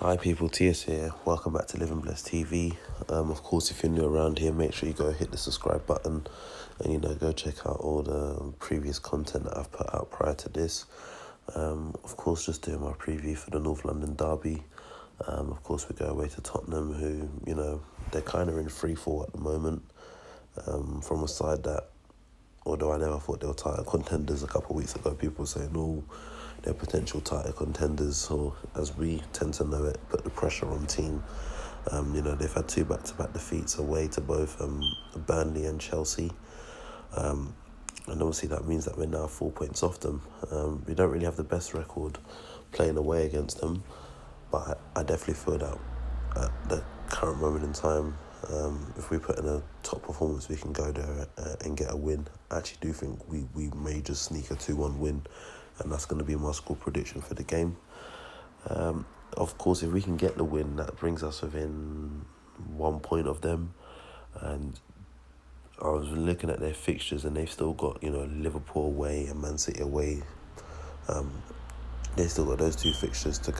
Hi people, TS here. Welcome back to Living Blessed TV. Of course, if you're new around here, make sure you go hit the subscribe button and go check out all the previous content that I've put out prior to this. Of course, just doing my preview for the North London derby. Of course, we go away to Tottenham, who they're kind of in free fall at the moment. From a side that, although I never thought they were title contenders a couple of weeks ago, people were saying, "Oh, they're potential title contenders," or as we tend to know it, put the pressure on team. They've had two back-to-back defeats away to both Burnley and Chelsea. And obviously that means that we're now 4 points off them. We don't really have the best record playing away against them, but I definitely feel that at the current moment in time, if we put in a top performance, we can go there and get a win. I actually do think we may just sneak a 2-1 win, and that's going to be my score prediction for the game. Of course, if we can get the win, that brings us within 1 point of them. And I was looking at their fixtures, and they've still got Liverpool away and Man City away. They've still got those two fixtures to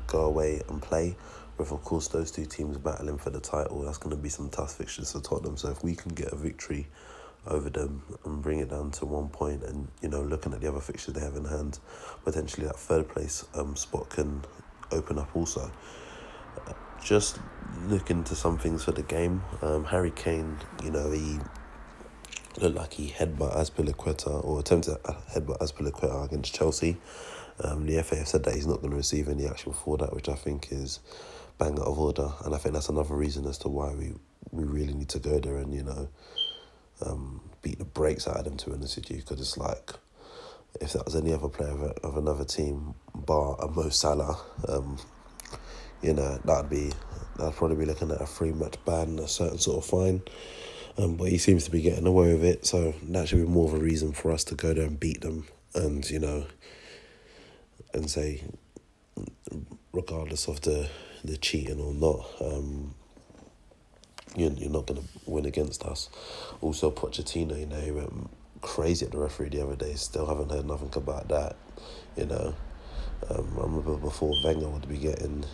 go away and play. With, of course, those two teams battling for the title, that's going to be some tough fixtures for Tottenham. So if we can get a victory over them and bring it down to 1 point, and looking at the other fixtures they have in hand, potentially that third place spot can open up also. Just looking to some things for the game. Harry Kane, he looked like he headbutt Azpilicueta, or attempted to headbutt Azpilicueta against Chelsea. The FA have said that he's not going to receive any action for that, which I think is bang out of order, and I think that's another reason as to why we really need to go there and beat the brakes out of them, to be honest with you, because it's like, if that was any other player of another team, bar a Mo Salah, that'd probably be looking at a 3-match ban and a certain sort of fine. But he seems to be getting away with it, so that should be more of a reason for us to go there and beat them, and and say, regardless of the cheating or not, you're not going to win against us. Also, Pochettino, he went crazy at the referee the other day. Still haven't heard nothing about that. I remember before Wenger would be getting,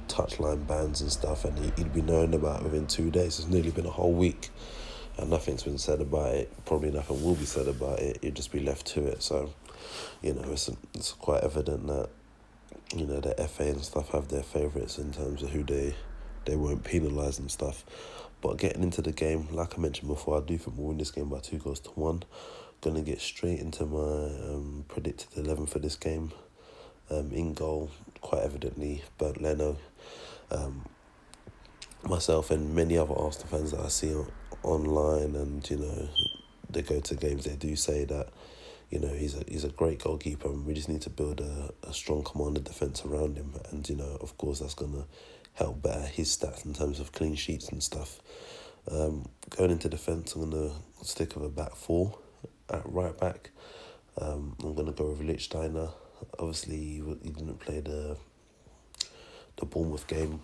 touchline bans and stuff, and he'd be knowing about it within 2 days. It's nearly been a whole week, and nothing's been said about it. Probably nothing will be said about it. You'd just be left to it. So, it's quite evident that, the FA and stuff have their favourites in terms of who they won't penalise and stuff. But getting into the game, like I mentioned before, I do think we'll win this game by 2-1. Going to get straight into my predicted 11 for this game. In goal, quite evidently, but Leno. Myself and many other Arsenal fans that I see online, and they go to games, they do say that he's a great goalkeeper, and we just need to build a strong commanded defence around him, and of course that's going to help better his stats in terms of clean sheets and stuff. Going into defence, I'm going to stick with a back four at right back. I'm going to go with Lichtsteiner. Obviously, he didn't play the Bournemouth game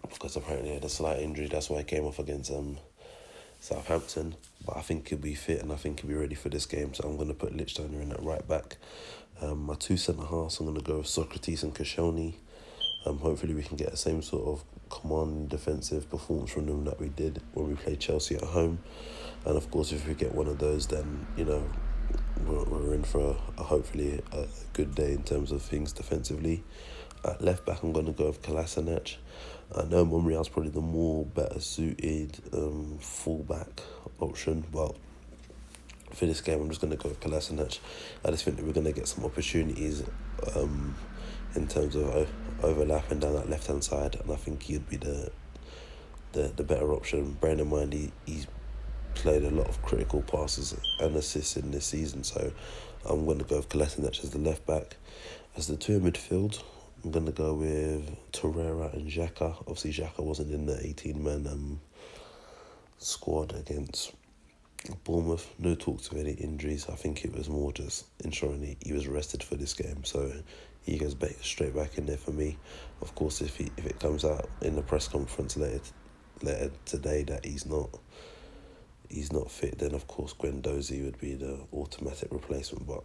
because apparently he had a slight injury. That's why he came off against Southampton. But I think he'll be fit, and I think he'll be ready for this game. So I'm going to put Lichtsteiner in at right back. My two centre-halves, I'm going to go with Sokratis and Koscielny. Hopefully we can get the same sort of command defensive performance from them that we did when we played Chelsea at home. And of course, if we get one of those, then we're in for hopefully a good day in terms of things defensively. At left back, I'm going to go with Kolasinac. I know Monreal's probably the more better suited full-back option, but for this game, I'm just going to go with Kolasinac. I just think that we're going to get some opportunities in terms of overlapping down that left-hand side, and I think he'd be the better option. Bearing in mind, he's played a lot of critical passes and assists in this season, so I'm going to go with Kolasinac as the left back. As the two in midfield, I'm going to go with Torreira and Xhaka. Obviously, Xhaka wasn't in the 18-man squad against Bournemouth. No talks of any injuries. I think it was more just ensuring he was rested for this game, so he goes straight back in there for me. Of course, if it comes out in the press conference later today that he's not fit, then of course Guendouzi would be the automatic replacement, but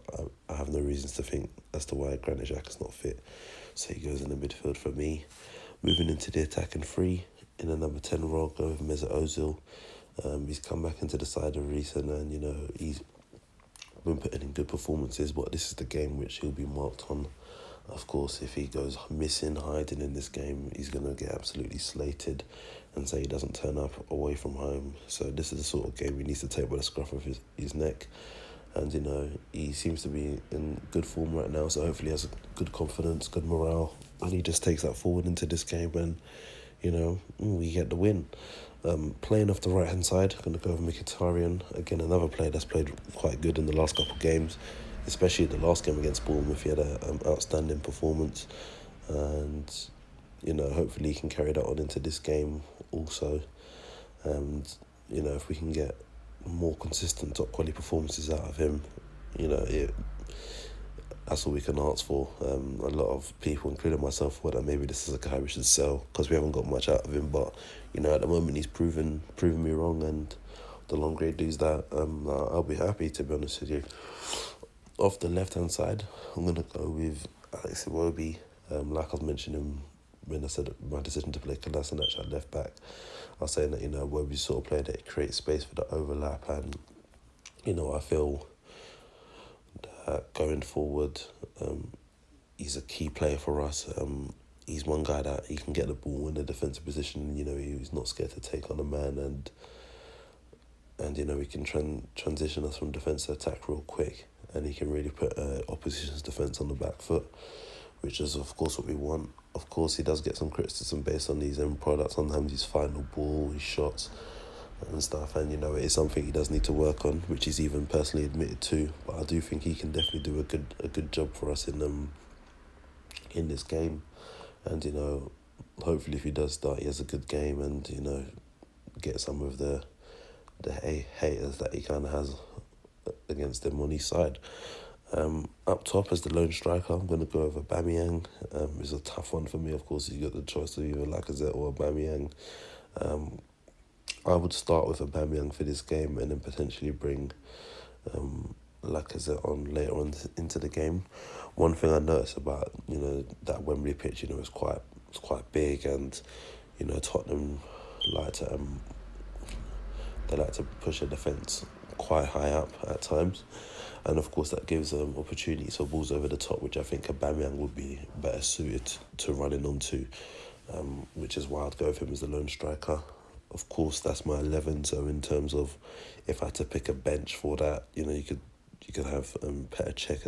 I have no reasons to think as to why Granit Xhaka's not fit. So he goes in the midfield for me. Moving into the attacking three, in a number 10 role, go with Mesut Ozil. He's come back into the side of recent, and he's been putting in good performances, but this is the game which he'll be marked on. Of course, if he goes missing, hiding in this game, he's going to get absolutely slated and say he doesn't turn up away from home. So this is the sort of game he needs to take by the scruff of his neck. And, he seems to be in good form right now, so hopefully he has good confidence, good morale, and he just takes that forward into this game and, we get the win. Playing off the right-hand side, I'm going to go with Mkhitaryan. Again, another player that's played quite good in the last couple of games, especially the last game against Bournemouth. He had an outstanding performance, and, hopefully he can carry that on into this game also. And, if we can get more consistent top quality performances out of him, that's all we can ask for. A lot of people, including myself, thought that maybe this is a guy we should sell because we haven't got much out of him. But at the moment he's proven me wrong, and the longer he does that, I'll be happy, to be honest with you. Off the left hand side, I'm gonna go with Iwobi. Like I was mentioning when I said my decision to play Kolasinac at left back, I was saying that Iwobi's sort of player that creates space for the overlap, and I feel going forward, he's a key player for us. He's one guy that he can get the ball in the defensive position. He's not scared to take on a man, and he can transition us from defence to attack real quick, and he can really put opposition's defence on the back foot, which is of course what we want. Of course, he does get some criticism based on these end products. Sometimes his final ball, his shots, and stuff, and it is something he does need to work on, which he's even personally admitted to. But I do think he can definitely do a good job for us in this game, and hopefully if he does start, he has a good game, and get some of the haters that he kind of has against him on his side. Up top as the lone striker, I'm going to go with Aubameyang. It's a tough one for me. Of course, you got the choice of either Lacazette or Aubameyang. I would start with Aubameyang for this game, and then potentially bring Lacazette on later on into the game. One thing I noticed about that Wembley pitch, it's quite big, and Tottenham like to push a defence quite high up at times, and of course that gives opportunities for balls over the top, which I think Aubameyang would be better suited to running onto, which is why I'd go with him as the lone striker. Of course, that's my 11. So in terms of if I had to pick a bench for that, you could have Cech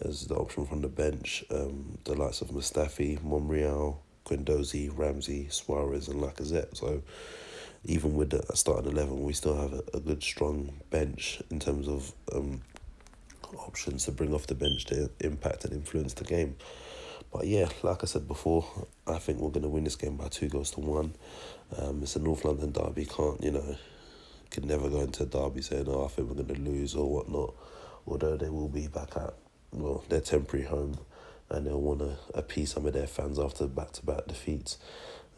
as the option from the bench. The likes of Mustafi, Monreal, Guendouzi, Ramsey, Suarez, and Lacazette. So even with the starting 11, we still have a good strong bench in terms of options to bring off the bench to impact and influence the game. But yeah, like I said before, I think we're going to win this game by 2-1. It's a North London derby. Can never go into a derby saying, I think we're going to lose or whatnot. Although they will be back at, their temporary home, and they'll want to appease some of their fans after back-to-back defeats.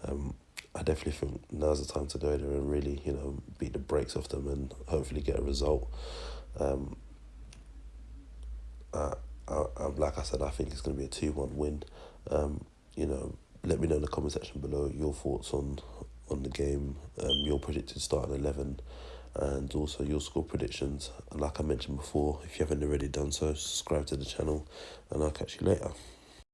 I definitely think now's the time to go there and really, beat the brakes off them and hopefully get a result. Like I said, I think it's going to be a 2-1 win. Let me know in the comment section below your thoughts on the game, your predicted starting 11, and also your score predictions. And like I mentioned before, if you haven't already done so, subscribe to the channel, and I'll catch you later.